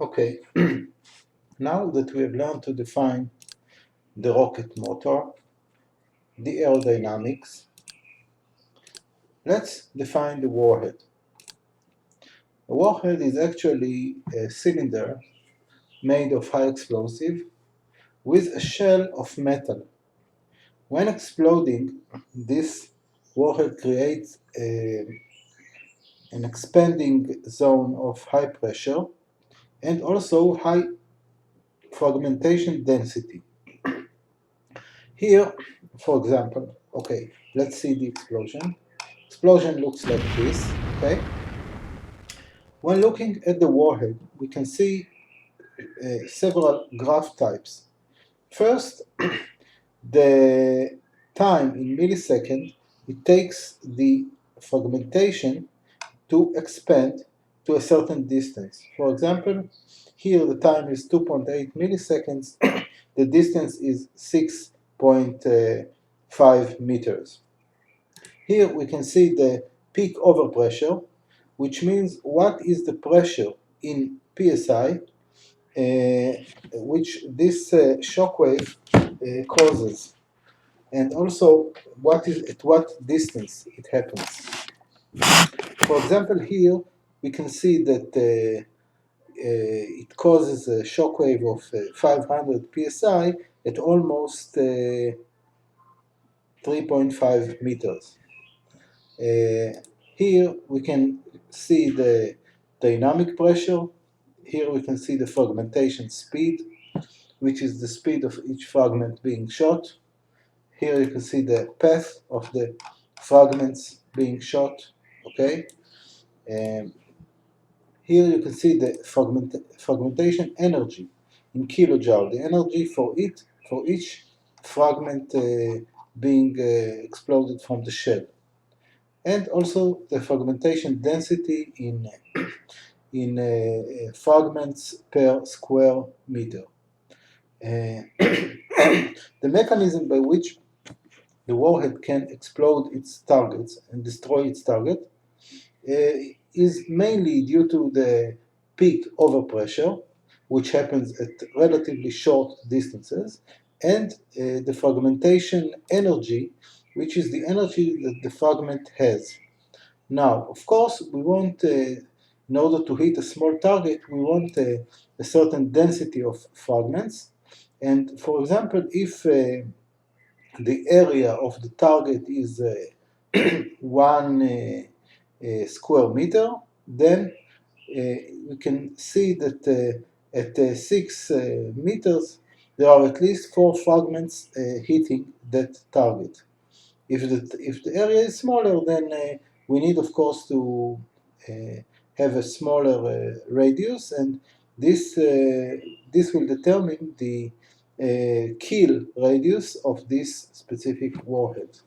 Okay, now that we have learned to define the rocket motor, the aerodynamics, let's define the warhead. A warhead is actually a cylinder made of high explosive with a shell of metal. When exploding, this warhead creates an expanding zone of high pressure and also high fragmentation density. Here, for example, okay, let's see the explosion. Explosion looks like this, okay? When looking at the warhead, we can see several graph types. First, the time in milliseconds it takes the fragmentation to expand to a certain distance. For example, here the time is 2.8 milliseconds, the distance is 6.5 meters. Here we can see the peak overpressure, which means what is the pressure in psi, which this shock wave causes, and also at what distance it happens. For example, here we can see that it causes a shock wave of 500 psi at almost 3.5 meters. Here we can see the dynamic pressure. Here we can see the fragmentation speed, which is the speed of each fragment being shot. Here you can see the path of the fragments being shot. Okay. Here you can see the fragmentation energy in kilojoule, the energy for each fragment being exploded from the shell, and also the fragmentation density in fragments per square meter. The mechanism by which the warhead can explode its targets and destroy its target is mainly due to the peak overpressure, which happens at relatively short distances, and the fragmentation energy, which is the energy that the fragment has. Now, of course, we want, in order to hit a small target, we want a certain density of fragments. And for example, if the area of the target is 1 square meter, then we can see that at 6 meters there are at least 4 fragments hitting that target. If the area is smaller, then we need, of course, to have a smaller radius, and this will determine the kill radius of this specific warhead.